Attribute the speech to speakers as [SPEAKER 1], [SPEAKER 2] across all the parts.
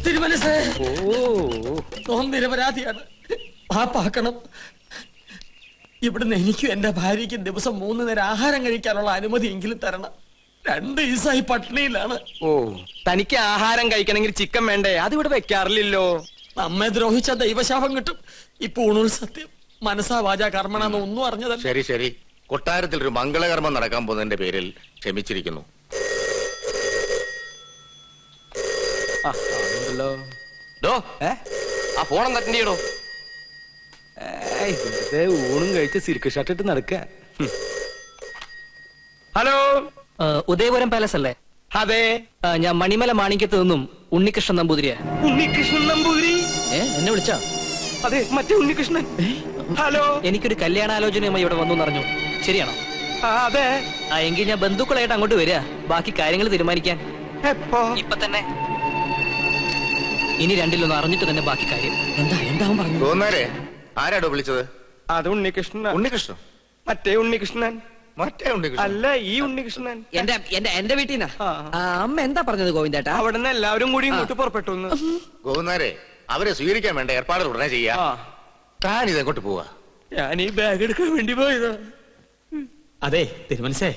[SPEAKER 1] തിരുമനസേ, നിരപരാധിയാണ്, പാപ്പാക്കണം. ഇവിടുന്ന് എനിക്കും എന്റെ ഭാര്യയ്ക്കും ദിവസം 3 നേരം ആഹാരം കഴിക്കാനുള്ള അനുമതിയെങ്കിലും തരണം. 2 ദിവസമായി പട്ടിണിയിലാണ്.
[SPEAKER 2] ഓ, തനിക്ക് ആഹാരം കഴിക്കണമെങ്കിൽ ചിക്കൻ വേണ്ടേ? അതിവിടെ വെക്കാറില്ലല്ലോ.
[SPEAKER 1] നമ്മെ ദ്രോഹിച്ച ദൈവശാപം കിട്ടും. ഇപ്പൊ ഊണുൾ സത്യം, മനസ്സാ വാചാ കർമ്മണെന്ന് ഒന്നും അറിഞ്ഞതല്ല.
[SPEAKER 3] ശരി ശരി, കൊട്ടാരത്തിൽ ഒരു മംഗളകർമ്മം നടക്കാൻ പോകുന്നതിന്റെ പേരിൽ ക്ഷമിച്ചിരിക്കുന്നു.
[SPEAKER 2] ആ ഫോൺ അറ്റൻഡ് ചെയ്യണോ? ഊണും കഴിച്ച് സിൽക്ക് ഷർട്ട് ഇട്ട് നടക്ക. ഹലോ,
[SPEAKER 4] ഉദയപുരം പാലസ് അല്ലേ?
[SPEAKER 2] അതെ,
[SPEAKER 4] ഞാൻ മണിമല മാണിക്യത്ത് നിന്നും ഉണ്ണികൃഷ്ണൻ നമ്പൂതിരിയാ.
[SPEAKER 2] ഉണ്ണികൃഷ്ണൻ നമ്പൂതിരി?
[SPEAKER 4] എന്നെ വിളിച്ചാ?
[SPEAKER 2] അതെ, മറ്റേ ഉണ്ണികൃഷ്ണൻ. ഹലോ,
[SPEAKER 4] എനിക്കൊരു കല്യാണാലോചനയുമായി ഇവിടെ വന്നു പറഞ്ഞു. ശരിയാണോ?
[SPEAKER 2] അതെ.
[SPEAKER 4] എങ്കിൽ ഞാൻ ബന്ധുക്കളായിട്ട് അങ്ങോട്ട് വരിക, ബാക്കി കാര്യങ്ങൾ തീരുമാനിക്കാൻ. ഇപ്പൊ തന്നെ. ഇനി രണ്ടിലൊന്നും അറിഞ്ഞിട്ട് തന്നെ ബാക്കി കാര്യം. എന്താ പറഞ്ഞു?
[SPEAKER 3] തോന്നാരേ, ആരാടോ വിളിച്ചത്?
[SPEAKER 2] അത് ഉണ്ണികൃഷ്ണൻ.
[SPEAKER 3] ഉണ്ണികൃഷ്ണൻ?
[SPEAKER 2] മറ്റേ ഉണ്ണികൃഷ്ണൻ.
[SPEAKER 3] മറ്റേ ഉണ്ണികൃഷ്ണൻ
[SPEAKER 2] അല്ല, ഈ ഉണ്ണികൃഷ്ണൻ.
[SPEAKER 4] എന്റെ വീട്ടിൽ നിന്നാ. അമ്മ എന്താ പറഞ്ഞത് ഗോവിന്ദേട്ടാ?
[SPEAKER 2] അവിടെ നിന്ന് എല്ലാവരും കൂടി ഇങ്ങോട്ട് പുറപ്പെട്ടു.
[SPEAKER 3] ഗോവിന്ദാരെ, അവരെ സ്വീകരിക്കാൻ വേണ്ട ഏർപ്പാടുകൾ ഉടനെ ചെയ്യാ. താൻ ഇതെങ്ങോട്ട് പോവാ?
[SPEAKER 2] ഞാൻ ഈ ബാഗ് എടുക്കാൻ വേണ്ടി പോയതാ.
[SPEAKER 1] അതെ തിരുമനസേ,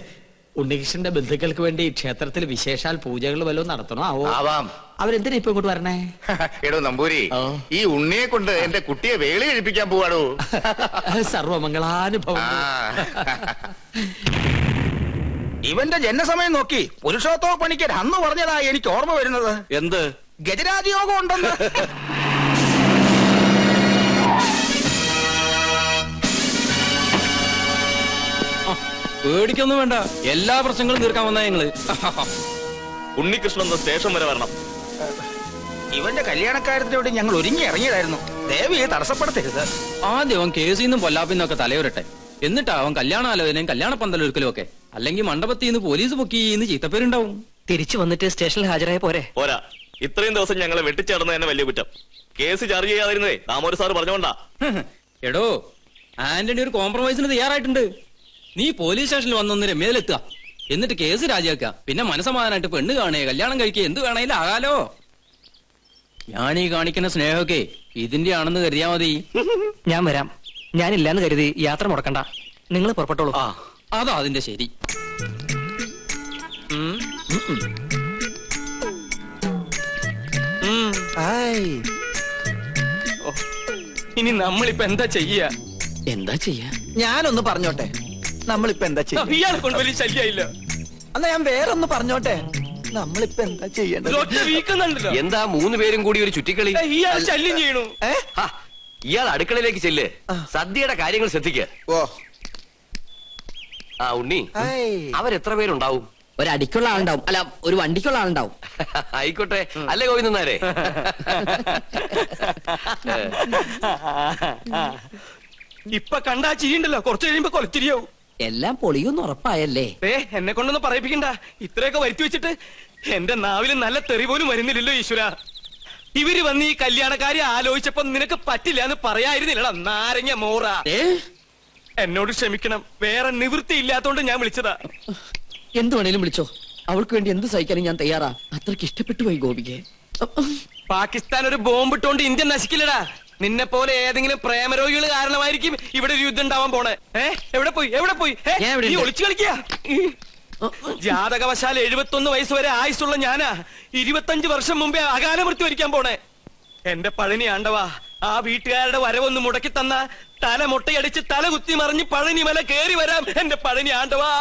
[SPEAKER 1] ഉണ്ണികൃഷ്ണന്റെ ബന്ധുക്കൾക്ക് വേണ്ടി ക്ഷേത്രത്തിൽ വിശേഷാൽ പൂജകൾ വല്ലതും നടത്തണോ? ആവാം. അവരെന്തിനാ ഇപ്പൊ ഇങ്ങോട്ട് വരണേ?
[SPEAKER 3] എടോ നമ്പൂരി, ഈ ഉണ്ണിയെ കൊണ്ട് എന്റെ കുട്ടിയെ വേളി കഴിപ്പിക്കാൻ പോവാടോ.
[SPEAKER 1] സർവമംഗളാനുഭവം.
[SPEAKER 5] ഇവന്റെ ജനസമയം നോക്കി പുരുഷോത്തമ പണിക്കർ അന്ന് പറഞ്ഞതാ എനിക്ക് ഓർമ്മ വരുന്നത്.
[SPEAKER 3] എന്ത്?
[SPEAKER 5] ഗജരാജയോഗം ഉണ്ടെന്ന്.
[SPEAKER 2] പേടിക്കൊന്നും വേണ്ട, എല്ലാ പ്രശ്നങ്ങളും തീർക്കാൻ വന്നാ ഞങ്ങള്.
[SPEAKER 3] ഉണ്ണികൃഷ്ണൻ സ്റ്റേഷൻ വരെ വരണം.
[SPEAKER 5] ഇവന്റെ കല്യാണക്കാര്യത്തിലൂടെ ഞങ്ങൾ ഒരുങ്ങി ഇറങ്ങിയതായിരുന്നു. ദേവിയെ തടസ്സപ്പെടുത്തരുത്.
[SPEAKER 2] ആദ്യം അവൻ കേസിന്നും പൊല്ലാപ്പിന്നൊക്കെ തലയുരട്ടെ, എന്നിട്ടാവൻ കല്യാണാലോചനയും കല്യാണ പന്തലൊരുക്കലും ഒക്കെ. അല്ലെങ്കിൽ മണ്ഡപത്തിൽ നിന്ന് പോലീസ് പൊക്കിന്ന് ചീത്തപ്പേരുണ്ടാവും.
[SPEAKER 4] തിരിച്ചു വന്നിട്ട് സ്റ്റേഷനിൽ ഹാജരായ പോരെ?
[SPEAKER 3] പോരാ, ഇത്രയും ദിവസം ഞങ്ങളെ വെട്ടിച്ചേർന്ന് തന്നെ വലിയ കുറ്റം. കേസ് ചാർജ് ചെയ്യാതിരുന്നേ ദാമോദർ സാർ പറഞ്ഞോണ്ടാ.
[SPEAKER 2] എടോ, ആന്റണി ഒരു കോംപ്രമൈസിന് തയ്യാറായിട്ടുണ്ട്. നീ പോലീസ് സ്റ്റേഷനിൽ വന്നൊന്ന് രമ്യയിലെത്തുക, എന്നിട്ട് കേസ് രാജിയാക്കുക. പിന്നെ മനസ്സമാധാനായിട്ട് പെണ്ണ് കാണുക, കല്യാണം കഴിക്കുക, എന്ത് വേണേലും ആകാലോ. ഞാനീ കാണിക്കുന്ന സ്നേഹമൊക്കെ ഇതിന്റെ ആണെന്ന് കരുതിയാ മതി.
[SPEAKER 4] ഞാൻ വരാം. ഞാനില്ലാന്ന് കരുതി യാത്ര മുടക്കണ്ട. നിങ്ങൾ പുറപ്പെട്ടോളൂ.
[SPEAKER 2] അതാ അതിന്റെ ശരി. ഇനി നമ്മളിപ്പോ എന്താ ചെയ്യാ?
[SPEAKER 5] ഞാനൊന്ന് പറഞ്ഞോട്ടെ, നമ്മളിപ്പോ എന്താ ചെയ്യാ?
[SPEAKER 2] ഇയാളെ കൊണ്ട് വലിയ ശല്യായില്ല.
[SPEAKER 5] എന്നാ ഞാൻ വേറൊന്ന് പറഞ്ഞോട്ടെ, നമ്മളിപ്പോ എന്താ ചെയ്യേണ്ടത്?
[SPEAKER 3] എന്താ 3 പേരും കൂടി ഒരു ചുറ്റിക്കളി?
[SPEAKER 2] ഇയാൾ ശല്യം ചെയ്യണു.
[SPEAKER 3] ഇയാൾ അടുക്കളയിലേക്ക് ചെല്ല്, സദ്യയുടെ കാര്യങ്ങൾ ശ്രദ്ധിക്കുക.
[SPEAKER 5] ഓ,
[SPEAKER 3] ആ ഉണ്ണി, അവരെത്ര പേരുണ്ടാവും?
[SPEAKER 4] ഒരടിക്കുള്ള ആളുണ്ടാവും, അല്ല ഒരു വണ്ടിക്കുള്ള ആളുണ്ടാവും.
[SPEAKER 3] ആയിക്കോട്ടെ, അല്ലേ ഗോവിന്ദനാരെ?
[SPEAKER 2] ഇപ്പൊ കണ്ടാ ചിരിയുണ്ടല്ലോ, കുറച്ചു കഴിയുമ്പോ കൊലച്ചിരിയാവും.
[SPEAKER 4] എല്ലാം പൊളിയൊന്നും ഉറപ്പായല്ലേ?
[SPEAKER 2] എന്നെ കൊണ്ടൊന്നും പറയിപ്പിക്കണ്ട. ഇത്രയൊക്കെ വരുത്തി വെച്ചിട്ട് എന്റെ നാവിൽ നല്ല തെറി പോലും വരുന്നില്ലല്ലോ ഈശ്വര. ഇവര് വന്ന് ഈ കല്യാണക്കാരി ആലോചിച്ചപ്പോ നിനക്ക് പറ്റില്ല എന്ന് പറയായിരുന്നില്ലടാ നാരങ്ങ മോറ. എന്നോട് ക്ഷമിക്കണം, വേറെ നിവൃത്തി ഇല്ലാത്തോണ്ട് ഞാൻ വിളിച്ചതാ.
[SPEAKER 4] എന്ത് വേണേലും വിളിച്ചോ, അവൾക്ക് വേണ്ടി എന്ത് സഹിക്കാനും ഞാൻ തയ്യാറാ. അത്രക്ക് ഇഷ്ടപ്പെട്ടു പോയി ഗോപികെ.
[SPEAKER 2] പാകിസ്ഥാൻ ഒരു ബോംബിട്ടോണ്ട് ഇന്ത്യ നശിക്കില്ലടാ. നിന്നെ പോലെ ഏതെങ്കിലും പ്രേമരോഗികൾ കാരണമായിരിക്കും ഇവിടെ ഒരു യുദ്ധം ഉണ്ടാവാൻ പോണേ. എവിടെ പോയി നീ ഒളിച്ചു കളിക്കുക? ജാതകവശാൽ 71 വയസ്സ് വരെ ആയുസുള്ള ഞാനാ 25 വർഷം മുമ്പേ അകാല മൃത്യു വരിക്കാൻ പോണേ. എന്റെ പഴനി ആണ്ടവാ, ആ വീട്ടുകാരുടെ വരവൊന്ന് മുടക്കി തന്ന തല മുട്ടയടിച്ച് തല കുത്തി മറിഞ്ഞ് പഴനി മല കേറി വരാം. എന്റെ പഴനി ആണ്ടവാ.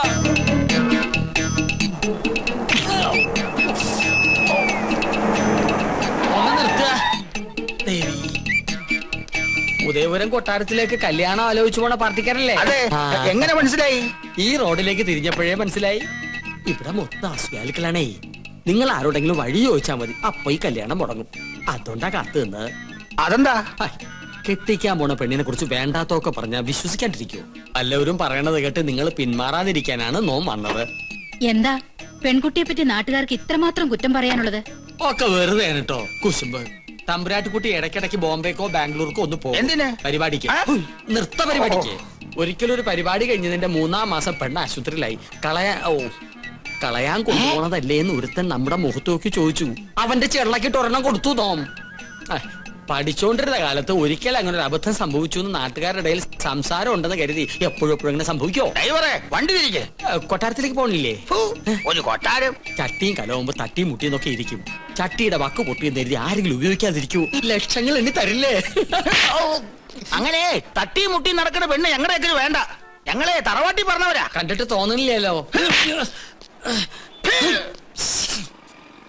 [SPEAKER 1] ഉദയപുരം കൊട്ടാരത്തിലേക്ക് കല്യാണം ആലോചിച്ചു പോണ പാർട്ടിക്കാരല്ലേ?
[SPEAKER 5] എങ്ങനെ മനസ്സിലായി?
[SPEAKER 1] ഈ റോഡിലേക്ക് തിരിഞ്ഞപ്പോഴേ മനസ്സിലായി. ഇവിടെ മൊത്തം അസ്വാലിക്കളാണേ. നിങ്ങൾ ആരോടെങ്കിലും വഴി ചോദിച്ചാൽ മതി, അപ്പൊ ഈ കല്യാണം മുടങ്ങും. അതുകൊണ്ടാ കാത്തു നിന്ന്.
[SPEAKER 5] അതെന്താ?
[SPEAKER 1] കെട്ടിക്കാൻ പോണ പെണ്ണിനെ കുറിച്ച് വേണ്ടാത്തൊക്കെ പറഞ്ഞാൽ വിശ്വസിക്കാണ്ടിരിക്കുവോ? എല്ലാവരും പറയണത് കേട്ട് നിങ്ങൾ പിന്മാറാതിരിക്കാനാണ് നോം വന്നത്.
[SPEAKER 6] എന്താ പെൺകുട്ടിയെ പറ്റി നാട്ടുകാർക്ക് ഇത്രമാത്രം കുറ്റം പറയാനുള്ളത്?
[SPEAKER 1] ഒക്കെ വെറുതെ കേട്ടോ കുശുമ്പ്. തമ്പുരാട്ടിക്കുട്ടി ഇടയ്ക്കിടയ്ക്ക് ബോംബെക്കോ ബാംഗ്ലൂർക്കോ ഒന്ന് പോകും.
[SPEAKER 5] എന്തിന്?
[SPEAKER 1] പരിപാടിക്ക്.
[SPEAKER 5] ആ?
[SPEAKER 1] നൃത്ത പരിപാടിക്ക്. ഒരിക്കലും ഒരു പരിപാടി കഴിഞ്ഞതിന്റെ 3-ാം മാസം പെണ്ണ് ആശുപത്രിയിലായി. കളയാൻ കൊണ്ടുപോണതല്ലേ എന്ന് ഒരുത്തൻ നമ്മുടെ മുഖത്ത് നോക്കി ചോദിച്ചു. അവന്റെ ചെള്ളക്കിട്ട് ഒരെണ്ണം കൊടുത്തു തോം. പഠിച്ചോണ്ടിരുന്ന കാലത്ത് ഒരിക്കൽ അങ്ങനെ ഒരു അബദ്ധം സംഭവിച്ചു എന്ന് നാട്ടുകാരുടെ ഇടയിൽ സംസാരം ഉണ്ടെന്ന് കരുതി എപ്പോഴും ഇങ്ങനെ സംഭവിക്കോ?
[SPEAKER 5] ഡ്രൈവറെ വണ്ടി തിരികെ.
[SPEAKER 1] കൊട്ടാരത്തിലേക്ക് പോണില്ലേ?
[SPEAKER 5] ഒരു കൊട്ടാരം.
[SPEAKER 1] ചട്ടിയും കലവുമ്പോ തട്ടിയും മുട്ടിയും നോക്കി ഇരിക്കും. ചട്ടിയുടെ വക്ക് പൊട്ടിയെന്ന് കരുതി ആരെങ്കിലും ഉപയോഗിക്കാതിരിക്കൂ. ലക്ഷങ്ങൾ എണ്ണി തരില്ലേ?
[SPEAKER 5] അങ്ങനെ തട്ടിയും മുട്ടിയും നടക്കുന്ന പെണ്ണ് ഞങ്ങളുടെ വേണ്ട. ഞങ്ങളെ തറവാട്ടി പറഞ്ഞവരാ.
[SPEAKER 1] കണ്ടിട്ട് തോന്നുന്നില്ലല്ലോ.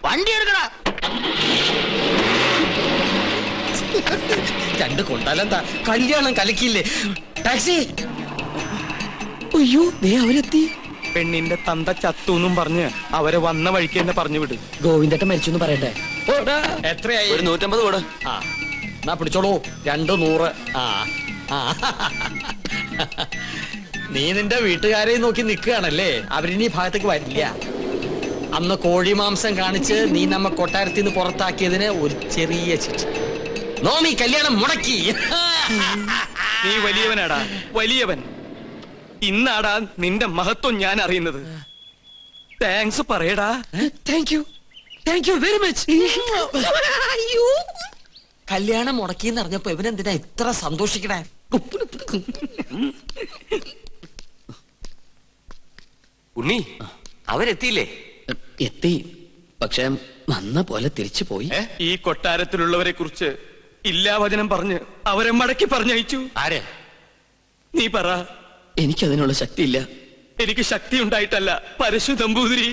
[SPEAKER 5] വണ്ടി എടുക്കണ.
[SPEAKER 1] രണ്ട് കൊണ്ടാലെന്താ, കല്യാണം കലക്കില്ലേ? ടാക്സി. അയ്യോ ദേ അവരെത്തി.
[SPEAKER 2] പെണ്ണിന്റെ തന്ത ചത്തൂന്നും പറഞ്ഞ് അവരെ വന്ന വഴിക്ക് തന്നെ പറഞ്ഞു വിട്.
[SPEAKER 1] ഗോവിന്ദേട്ടൻ മരിച്ചു പറയട്ടെ. എത്രയായി?
[SPEAKER 3] 150 കൂടെ.
[SPEAKER 1] ആ എന്നാ പിടിച്ചോളൂ. 200. നീ നിന്റെ വീട്ടുകാരെ നോക്കി നിൽക്കുകയാണല്ലേ? അവരിനി ഭാഗത്തേക്ക് വരില്ല. അന്ന് കോഴി മാംസം കാണിച്ച് നീ നമ്മ കൊട്ടാരത്തിൽ നിന്ന് പുറത്താക്കിയതിന് ഒരു ചെറിയ ശിക്ഷ. നോമി കല്യാണം മുടക്കി.
[SPEAKER 2] നീ വലിയവനാടാ, വലിയവൻ. ഇന്നാടാ നിന്റെ മഹത്വം ഞാൻ അറിയുന്നത്. താങ്ക്സ് പറയടാ.
[SPEAKER 1] Thank you very much. കല്യാണം മുടക്കിന്ന് അറിഞ്ഞപ്പോ ഇവനെന്തിനാ ഇത്ര സന്തോഷിക്കണേ?
[SPEAKER 3] ഉണ്ണി അവരെത്തിയില്ലേ?
[SPEAKER 4] എത്തി, പക്ഷെ വന്ന പോലെ തിരിച്ചു പോയി.
[SPEAKER 2] ഈ കൊട്ടാരത്തിലുള്ളവരെ കുറിച്ച് ഇല്ലാവചനം പറഞ്ഞ് അവരെ മടക്കി പറഞ്ഞയച്ചു.
[SPEAKER 3] ആരെ?
[SPEAKER 2] നീ പറ.
[SPEAKER 4] എനിക്കതിനുള്ള ശക്തിയില്ല.
[SPEAKER 2] എനിക്ക് ശക്തി ഉണ്ടായിട്ടല്ല, പരശു നമ്പൂതിരി.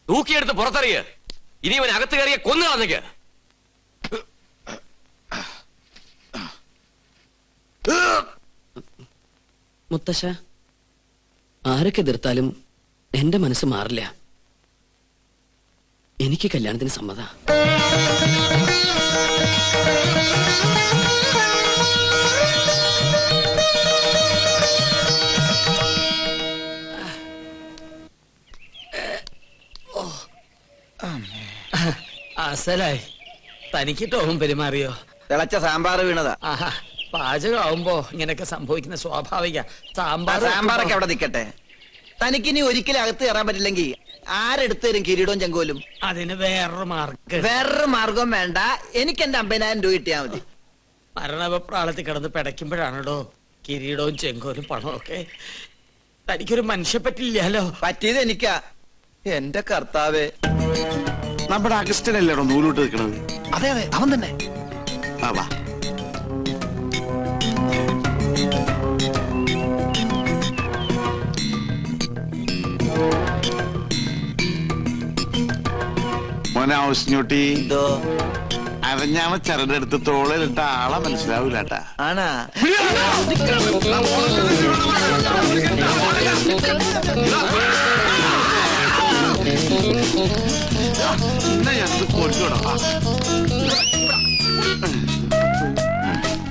[SPEAKER 3] തൂക്കിയെടുത്ത് പുറത്തറിയ. ഇനി അവൻ അകത്ത് കയറിയ കൊന്നു കളഞ്ഞേക്ക്.
[SPEAKER 4] മുത്തശ്ശ, ആരൊക്കെ എതിർത്താലും എന്റെ മനസ്സ് മാറില്ല. എനിക്ക് കല്യാണത്തിന് സമ്മത.
[SPEAKER 1] അസലായി. തനിക്ക് ടോം പെരുമാറിയോ?
[SPEAKER 5] തിളച്ച സാമ്പാർ വീണതാ.
[SPEAKER 1] ആഹാ, പാചകമാവുമ്പോ ഇങ്ങനെയൊക്കെ സംഭവിക്കുന്ന സ്വാഭാവിക.
[SPEAKER 5] സാമ്പാറൊക്കെ അവിടെ നിൽക്കട്ടെ. തനിക്കിനി ഒരിക്കലും അകത്ത് കയറാൻ പറ്റില്ലെങ്കിൽ ആരെടുത്ത് തരും കിരീടവും ചെങ്കോലും?
[SPEAKER 1] അതിന് വേറൊരു മാർഗം.
[SPEAKER 5] വേറൊരു മാർഗം വേണ്ട. എനിക്ക് എന്റെ 50,000 രൂപ കിട്ടിയാ മതി.
[SPEAKER 1] മരണപ്രാളത്തിൽ കിടന്ന് പിടയ്ക്കുമ്പോഴാണോ കിരീടവും ചെങ്കോലും പണവും ഒക്കെ? തനിക്കൊരു മനുഷ്യ പറ്റില്ലല്ലോ.
[SPEAKER 5] പറ്റിയത് എനിക്കാ. എന്റെ കർത്താവേ.
[SPEAKER 6] നമ്മുടെ അഗസ്റ്റനല്ലേടോ നൂലോട്ട് നിൽക്കണത്?
[SPEAKER 5] അതെ അതെ, അവൻ തന്നെ.
[SPEAKER 6] വാ. മോനെ ഔസ്ഞ്ഞോട്ടി, അരഞ്ഞാമ ചരടെടുത്ത് തോളിലിട്ട ആളെ മനസ്സിലാവൂലട്ടാ.
[SPEAKER 5] ആണാ?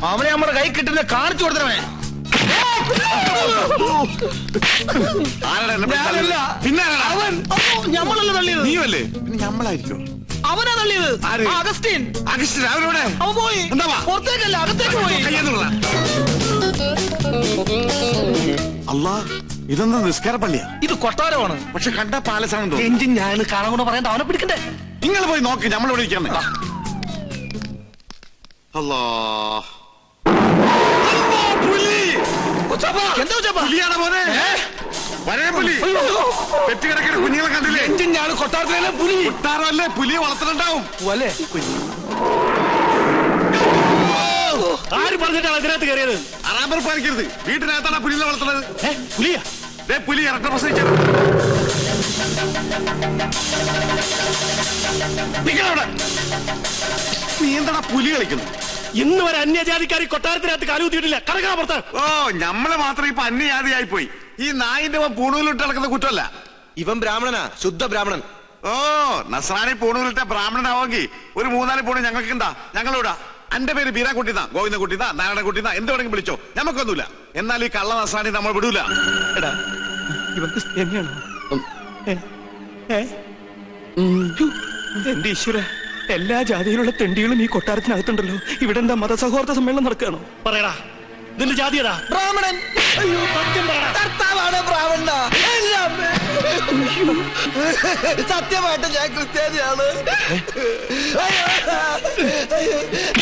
[SPEAKER 5] അവനെ നമ്മുടെ കൈ കിട്ടുന്ന കാണിച്ചു കൊടുത്തവൻ.
[SPEAKER 6] പിന്നെ
[SPEAKER 5] ഞമ്മളല്ല തള്ളിയത്.
[SPEAKER 6] നീയല്ലേ? പിന്നെ ഞമ്മളായിരിക്കും.
[SPEAKER 5] അവനാ തള്ളിയത്.
[SPEAKER 6] ആര്?
[SPEAKER 5] അഗസ്റ്റിൻ.
[SPEAKER 6] അഗസ്റ്റിൻ അവരോടെ
[SPEAKER 5] അവൻ പോയി.
[SPEAKER 6] എന്താ?
[SPEAKER 5] പുറത്തേക്കല്ല, അകത്തേക്ക് പോയി.
[SPEAKER 6] അല്ലാ, ഇതെന്താ നിസ്കാര പള്ളിയാ?
[SPEAKER 5] ഇത് കൊട്ടാരമാണ്.
[SPEAKER 6] പക്ഷെ കണ്ട പാലസാണെന്തോ.
[SPEAKER 5] എഞ്ചിൻ ഞാൻ കാണാൻ കൊണ്ട് പറയണ്ട. അവനെ പിടിക്കണ്ടേ?
[SPEAKER 6] നിങ്ങൾ പോയി നോക്ക്, നമ്മളിവിടെ ഇരിക്കാമേ. അല്ലാ,
[SPEAKER 5] എന്താ ഉച്ചപ്പാ?
[SPEAKER 6] പുലിയാണ് മോനെ. പഴയ പുലി. പെറ്റുകിടക്കുന്ന കുഞ്ഞുങ്ങളെ കണ്ടില്ലേ?
[SPEAKER 5] എഞ്ചിൻ ഞാൻ കൊട്ടാരത്തിലെ പുലി.
[SPEAKER 6] കൊട്ടാരമല്ലേ, പുലിയെ വളർത്തുന്നുണ്ടാവും.
[SPEAKER 5] അല്ലേ? ആര് പറഞ്ഞിട്ടാണ് അതിനകത്ത് കയറിയത്?
[SPEAKER 6] അറാമ്പർ പാലിക്കരുത്. വീട്ടിനകത്താണ് പുലിയെ വളർത്തുന്നത്.
[SPEAKER 5] പുലിയാ?
[SPEAKER 6] പുലി ഇറക്കം പ്രസവിച്ചത്. നിങ്ങളവിടെ നീ എന്താ പുലി കളിക്കുന്നു?
[SPEAKER 2] ഇന്ന് വരെ അന്യജാതിക്കാരി കൊട്ടാരത്തിനകത്ത് കാലുകുത്തിയിട്ടില്ല. കടക്കാ പുറത്ത്.
[SPEAKER 6] ഓ നമ്മള് മാത്രം ഇപ്പൊ അന്യജാതിയായി പോയി. ഈ നായിന്റെ പൂണൂലിട്ട് നടക്കുന്ന കുറ്റമല്ല.
[SPEAKER 7] ഇവൻ ബ്രാഹ്മണനാ, ശുദ്ധ ബ്രാഹ്മണൻ.
[SPEAKER 6] ഓ നസ്രാണി പൂണൂലിട്ട ബ്രാഹ്മണനാവെങ്കിൽ ഒരു 3-4 പൂണ് ഞങ്ങൾക്ക് എന്താ? ഞങ്ങളിവിടെ എന്റെ പേര് ബീരാൻകുട്ടിന്നാ, ഗോവിന്ദൻകുട്ടിന്നാ, നാരായണൻകുട്ടിന്നാ, എന്ത് വേണമെങ്കിലും വിളിച്ചോ, നമുക്കൊന്നുമില്ല. എന്നാൽ ഈ കള്ള നസ്രാണി നമ്മൾ വിടൂല.
[SPEAKER 2] എടാ ഇവൻ ക്രിസ്ത്യാനിയാണോ? എന്റെ ഈശ്വര, എല്ലാ ജാതിയിലുള്ള തെണ്ടികളും ഈ കൊട്ടാരത്തിനകത്തുണ്ടല്ലോ. ഇവിടെ എന്താ മതസൗഹാർദ്ദ സമ്മേളനം നടക്കുകയാണോ? പറയടാ, നിന്റെ ജാതി ഏതാ?
[SPEAKER 5] ബ്രാഹ്മണൻ.
[SPEAKER 2] അയ്യോ, സത്യം പറയടാ.
[SPEAKER 5] കർത്താവാണ് ബ്രാഹ്മണ. സത്യമായിട്ട് ഞാൻ ക്രിസ്ത്യാനിയാണ്.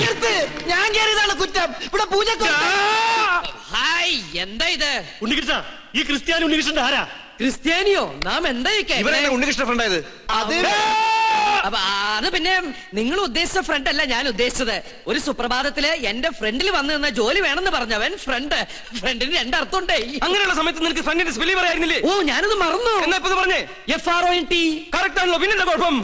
[SPEAKER 5] നിർത്ത്. ഞാൻ കയറിയതാണ് കുറ്റം. ഇവിടെ പൂജ.
[SPEAKER 4] ഹായ്, എന്താ ഇത്?
[SPEAKER 2] ഉണ്ണികൃഷ്ണ, ഈ ക്രിസ്ത്യാനി ഉണ്ണികൃഷ്ണന്റെ ആരാ?
[SPEAKER 4] ക്രിസ്ത്യാനിയോ? നാം എന്താ
[SPEAKER 7] ഇവരെന്നെ ഉണ്ണികൃഷ്ണ ഫ്രണ്ടായത്?
[SPEAKER 5] അത്
[SPEAKER 4] അത് പിന്നെ നിങ്ങൾ ഉദ്ദേശിച്ച ഫ്രണ്ട് അല്ല ഞാൻ ഉദ്ദേശിച്ചത്. ഒരു സുപ്രഭാതത്തില് എന്റെ ഫ്രണ്ടിൽ വന്നു നിന്ന ജോലി വേണമെന്ന് പറഞ്ഞവൻ ഫ്രണ്ടിന് രണ്ടർത്ഥമുണ്ടേ.
[SPEAKER 2] അങ്ങനെയുള്ള സമയത്ത് നിനക്ക് ഫ്രണ്ടിന്റെ സ്പെല്ലിംഗ് പറയായിരുന്നില്ലേ?
[SPEAKER 4] ഓ, ഞാനത് മറന്നു.
[SPEAKER 2] എന്നാ ഇപ്പൊ പറഞ്ഞേ.
[SPEAKER 4] FRONT.
[SPEAKER 2] കറക്റ്റ് ആണല്ലോ, പിന്നെന്താ കുഴപ്പം?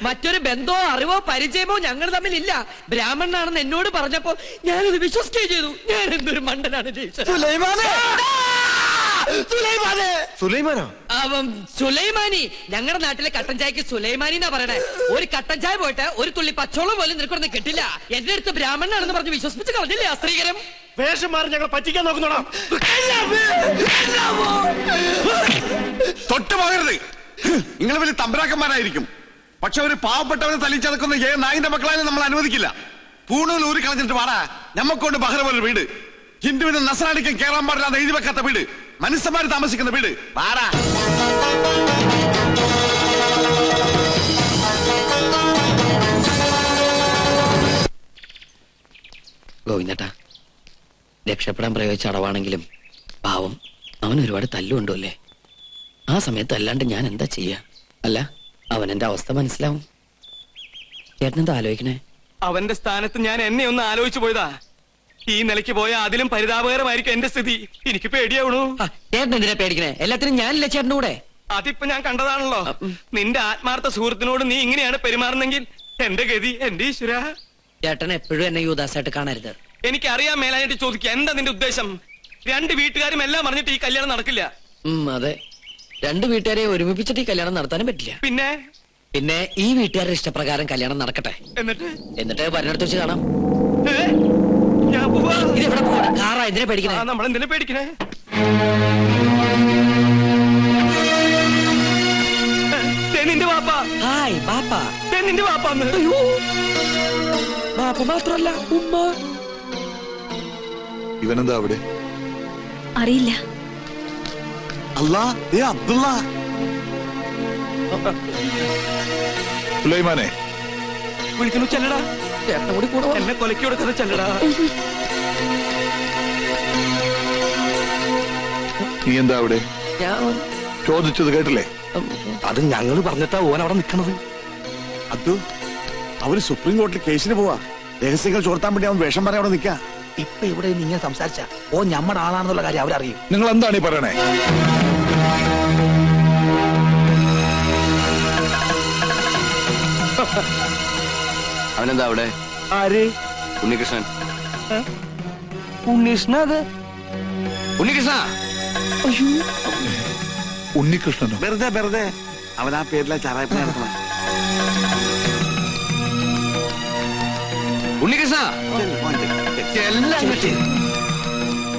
[SPEAKER 4] മറ്റൊരു ബന്ധമോ അറിവോ പരിചയമോ ഞങ്ങൾ തമ്മിലില്ല. ബ്രാഹ്മണനാണെന്ന് എന്നോട് പറഞ്ഞപ്പോ ഞാനത് വിശ്വസിക്കുകയും ചെയ്തു. ഞാൻ എന്തൊരു മണ്ടനാണ് ജയിച്ചത്.
[SPEAKER 7] സുലൈമാനോ?
[SPEAKER 4] സുലൈമാനി. ഞങ്ങളുടെ നാട്ടിലെ കട്ടൻ ചായക്ക് സുലൈമാനി എന്നാ പറയണേ. ഒരു കട്ടൻ ചായ പോയിട്ട് ഒരു തുള്ളി പച്ചോളം പോലും നിനക്കൊന്നും കിട്ടില്ല. എന്റെ അടുത്ത് ബ്രാഹ്മണനാണെന്ന് പറഞ്ഞ് വിശ്വസിപ്പിച്ച് കളഞ്ഞില്ലേ ആ സ്ത്രീകരം?
[SPEAKER 2] വേഷം മാറി ഞങ്ങൾ പറ്റിക്കാൻ നോക്കുന്നോടാ.
[SPEAKER 6] തൊട്ട് പോകരുത്. നിങ്ങൾ വലിയ തമ്പരാക്കന്മാരായിരിക്കും. പക്ഷെ ഒരു പാവപ്പെട്ടവനെ തല്ലിച്ചതക്കുന്ന നായിന്റെ മക്കളായാലും നമ്മൾ അനുവദിക്കില്ല. പൂണൂൽ ഊരി കളഞ്ഞിട്ട് വാടാ, ഞമ്മക്കൊണ്ട് ബഹ്റ പോലെ വീട്. ഹിന്ദുവിന് നസ്രാണിക്കും കേറാൻ പാടില്ലാതെ എഴുതി വെക്കാത്ത വീട്, മനുഷ്യന്മാര് താമസിക്കുന്ന വീട്. വാടാ.
[SPEAKER 4] ഗോവിന്ദേട്ടാ, രക്ഷപ്പെടാൻ പ്രയോഗിച്ച അടവാണെങ്കിലും പാവം അവൻ ഒരുപാട് തല്ലുണ്ടോ അല്ലേ? ആ സമയത്ത് അല്ലാണ്ട് ഞാൻ എന്താ ചെയ്യാ? അല്ല, അവൻ എന്റെ അവസ്ഥ മനസ്സിലാവും. ചേട്ടനെന്താ ആലോചിക്കണേ?
[SPEAKER 2] അവന്റെ സ്ഥാനത്ത് ഞാൻ എന്നെ ഒന്ന് ആലോചിച്ചു പോയതാ. ഈ നിലയ്ക്ക് പോയാൽ അതിലും പരിതാപകരമായിരിക്കും എന്റെ സ്ഥിതി. എനിക്ക് പേടിയാവണു.
[SPEAKER 4] ചേട്ടൻ എന്തിനാ പേടിക്കണേ? എല്ലാത്തിനും ഞാനില്ല ചേട്ടൻ്റെ കൂടെ.
[SPEAKER 2] അതിപ്പോ ഞാൻ കണ്ടതാണല്ലോ. നിന്റെ ആത്മാർത്ഥ സുഹൃത്തിനോട് നീ ഇങ്ങനെയാണ് പെരുമാറുന്നെങ്കിൽ എന്റെ ഗതി, എന്റെ ഈശ്വര.
[SPEAKER 4] ചേട്ടൻ എപ്പോഴും എന്നെ യുവദാസായിട്ട് കാണരുത്.
[SPEAKER 2] എനിക്കറിയാൻ മേലായിട്ട് ചോദിക്കുക, എന്താ നിന്റെ ഉദ്ദേശം? 2 വീട്ടുകാരും എല്ലാം പറഞ്ഞിട്ട് ഈ കല്യാണം നടക്കില്ല.
[SPEAKER 4] അതെ, 2 വീട്ടുകാരെ ഒരുമിപ്പിച്ചിട്ട് ഈ കല്യാണം നടത്താനും പറ്റില്ല. പിന്നെ ഈ വീട്ടുകാരുടെ ഇഷ്ടപ്രകാരം കല്യാണം നടക്കട്ടെ. എന്നിട്ട് പരിണടുത്ത് വെച്ച് കാണാം.
[SPEAKER 2] ഞാൻ പോവാ.
[SPEAKER 4] ഇത് എവിടെ പോവാ? കാറാ, എന്തിനാ പേടിക്കണേ?
[SPEAKER 2] നമ്മളെന്തിനാ പേടിക്കണേ? നിന്റെ വാപ്പ.
[SPEAKER 4] ഹായ് ബാപ്പ.
[SPEAKER 2] നിന്റെ വാപ്പാന്ന്.
[SPEAKER 4] അയ്യോ, ബാപ്പ മാത്രല്ല ഉമ്മ.
[SPEAKER 6] ഇവനെന്താ അവിടെ?
[SPEAKER 8] അറിയില്ല.
[SPEAKER 6] അല്ലാ, അബ്ദുള്ള. സുലൈമാനെ
[SPEAKER 2] വിളിക്കണു, ചെല്ലടാ.
[SPEAKER 4] ചേട്ടൻ കൂടി കൂടെ
[SPEAKER 2] എന്നെ കൊലക്കി കൊടുക്കുന്ന ചെല്ലടാ.
[SPEAKER 6] നീ എന്താ അവിടെ?
[SPEAKER 4] ഞാൻ
[SPEAKER 6] ചോദിച്ചത് കേട്ടില്ലേ?
[SPEAKER 7] അത് ഞങ്ങൾ പറഞ്ഞിട്ടാ ഓൻ അവിടെ നിൽക്കണത്.
[SPEAKER 6] അതു അവര് സുപ്രീം കോടതിയിൽ കേസിന് പോവാ. രഹസ്യങ്ങൾ ചോർത്താൻ വേണ്ടി അവൻ വേഷം പറയാൻ അവിടെ നിൽക്കാ.
[SPEAKER 7] ഇപ്പൊ ഇവിടെ ഇങ്ങനെ സംസാരിച്ച ഓ ഞമ്മടെ ആളാണെന്നുള്ള കാര്യം അവരറിയും.
[SPEAKER 6] നിങ്ങൾ എന്താണ് ഈ പറയണേ?
[SPEAKER 7] അവനെന്താ അവിടെ?
[SPEAKER 2] ആര്?
[SPEAKER 7] ഉണ്ണികൃഷ്ണൻ.
[SPEAKER 2] ഉണ്ണീഷ്ണ. അത്
[SPEAKER 7] ഉണ്ണികൃഷ്ണ.
[SPEAKER 6] ഉണ്ണികൃഷ്ണനോ? വെറുതെ അവൻ ആ പേരിലെ ചാറായ്പ നടത്തണം.
[SPEAKER 7] ഉണ്ണികൃഷ്ണ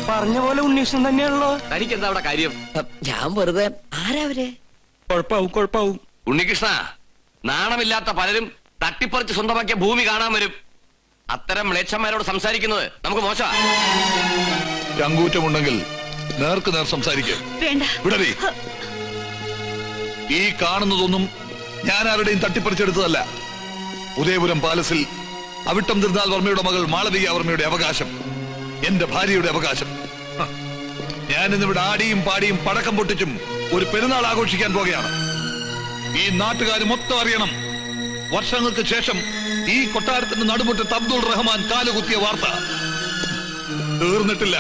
[SPEAKER 2] പറഞ്ഞ പോലെ ഉണ്ണീഷ്ണൻ തന്നെയാണല്ലോ.
[SPEAKER 7] തനിക്ക് എന്താ അവിടെ കാര്യം?
[SPEAKER 4] ഞാൻ വെറുതെ. ആരാവരെ?
[SPEAKER 2] കുഴപ്പാവും.
[SPEAKER 7] ഉണ്ണികൃഷ്ണ, നാണമില്ലാത്ത പലരും തട്ടിപ്പറിച്ച് സ്വന്തമാക്കിയ ഭൂമി കാണാൻ വരും. അത്തരം മ്ലേച്ഛന്മാരോട് സംസാരിക്കുന്നത് നമുക്ക് മോശമാ.
[SPEAKER 9] ചങ്കൂറ്റമുണ്ടെങ്കിൽ നേർക്ക് നേർ സംസാരിക്കുക.
[SPEAKER 8] വേണ്ട.
[SPEAKER 9] വിടറി. ഈ കാണുന്നതൊന്നും ഞാൻ ആരുടെയും തട്ടിപ്പറിച്ചെടുത്തതല്ല. ഉദയപുരം പാലസിൽ അവിട്ടം തിരുനാൾ വർമ്മയുടെ മകൾ മാളവിക വർമ്മയുടെ അവകാശം, എന്റെ ഭാര്യയുടെ അവകാശം. ഞാനിന്നിവിടെ ആടിയും പാടിയും പടക്കം പൊട്ടിച്ചും ഒരു പെരുന്നാൾ ആഘോഷിക്കാൻ പോകുകയാണ്. ഈ നാട്ടുകാർ മൊത്തം അറിയണം. വർഷങ്ങൾക്ക് ശേഷം ഈ കൊട്ടാരത്തിന്റെ നടുമുറ്റത്ത് അബ്ദുൾ റഹ്മാൻ കാലുകുത്തിയ വാർത്ത തീർന്നിട്ടില്ല.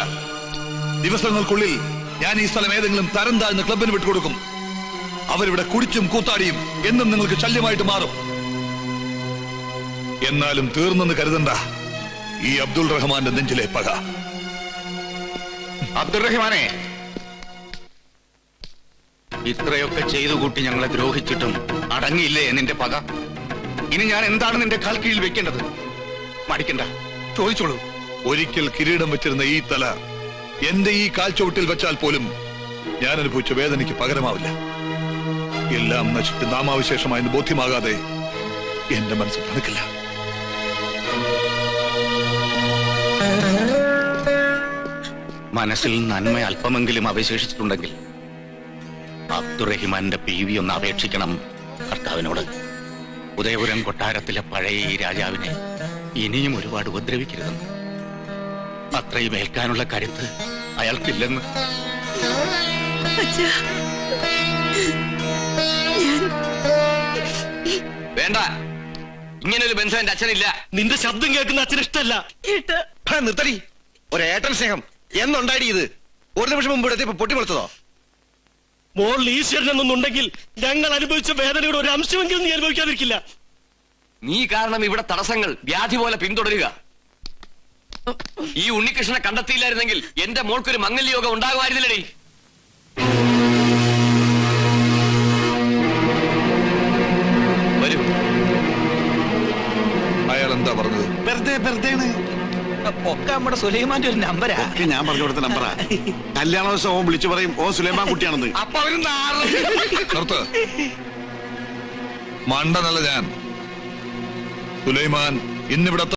[SPEAKER 9] ദിവസങ്ങൾക്കുള്ളിൽ ഞാൻ ഈ സ്ഥലം ഏതെങ്കിലും തരം താഴ്ന്ന ക്ലബിന് വിട്ടുകൊടുക്കും. അവരിവിടെ കുടിച്ചും കൂത്താടിയും എന്നും നിങ്ങൾക്ക് ശല്യമായിട്ട് മാറും. എന്നാലും തീർന്നെന്ന് കരുതണ്ട ഈ അബ്ദുൾ റഹ്മാന്റെ നെഞ്ചിലെ പക.
[SPEAKER 7] അബ്ദുൾ റഹ്മാനെ, ഇത്രയൊക്കെ ചെയ്തു കൂട്ടി ഞങ്ങളെ ദ്രോഹിച്ചിട്ടും അടങ്ങിയില്ലേ നിന്റെ പക? ഇനി ഞാൻ എന്താണ് നിന്റെ കാൽ കീഴിൽ വെക്കേണ്ടത്? മടിക്കണ്ട, ചോദിച്ചോളൂ.
[SPEAKER 9] ഒരിക്കൽ കിരീടം വെച്ചിരുന്ന ഈ തല എന്റെ ഈ കാൽച്ചുവട്ടിൽ വെച്ചാൽ പോലും ഞാൻ അനുഭവിച്ച വേദനയ്ക്ക് പകരമാവില്ല. എല്ലാം നശിച്ച് നാമാവിശേഷമായെന്ന് ബോധ്യമാകാതെ എന്റെ മനസ്സ് തണുക്കില്ല.
[SPEAKER 7] മനസ്സിൽ നന്മ അല്പമെങ്കിലും അവശേഷിച്ചിട്ടുണ്ടെങ്കിൽ അബ്ദുറഹിമാന്റെ പീവി ഒന്ന് അപേക്ഷിക്കണം കർത്താവിനോട്. ഉദയപുരം കൊട്ടാരത്തിലെ പഴയ ഈ രാജാവിനെ ഇനിയും ഒരുപാട് ഉപദ്രവിക്കരുതെന്ന്. അത്രയും ഏൽക്കാനുള്ള കരുത്ത് അയാൾക്കില്ലെന്ന്. വേണ്ട, ഇങ്ങനൊരു ബന്ധം എന്റെ അച്ഛനില്ല.
[SPEAKER 2] നിന്റെ ശബ്ദം കേൾക്കുന്ന അച്ഛന് ഇഷ്ടമല്ല.
[SPEAKER 5] നിർത്തടി. ഒരേട്ടൻ സ്നേഹം എന്നുണ്ടായി ഇത്? ഒരു നിമിഷം മുമ്പ് ഇവിടെ പൊട്ടിപ്പൊളിച്ചതോ?
[SPEAKER 2] മോൾ ഈശ്വരൻ എന്നൊന്നുണ്ടെങ്കിൽ ഞങ്ങൾ അനുഭവിച്ച വേദനയുടെ ഒരു അംശമെങ്കിലും നീ അനുഭവിക്കാതിരിക്കില്ല.
[SPEAKER 7] നീ കാരണം ഇവിടെ തടസ്സങ്ങൾ വ്യാധി പോലെ പിന്തുടരുക. ഈ ഉണ്ണികൃഷ്ണനെ കണ്ടെത്തിയില്ലായിരുന്നെങ്കിൽ എന്റെ മോൾക്കൊരു മംഗല്യോഗം ഉണ്ടാകുമായിരുന്നില്ലടി. വരൂ.
[SPEAKER 9] അയാൾ എന്താ പറഞ്ഞത്?
[SPEAKER 6] വെറുതെ
[SPEAKER 5] ഒക്കെ നമ്മുടെ സുലൈമാന്റെ ഒരു നമ്പരാ.
[SPEAKER 6] ഞാൻ പറഞ്ഞു കൊടുത്ത നമ്പറാ. കല്യാണ ദിവസം ഓൻ വിളിച്ചു പറയും ഓ സുലൈമാൻ കുട്ടിയാണെന്ന്.
[SPEAKER 7] അപ്പൊ അവര്
[SPEAKER 9] നിർത്ത്. മണ്ടനല്ല ഞാൻ. സുലൈമാൻ ഇന്നിവിടെ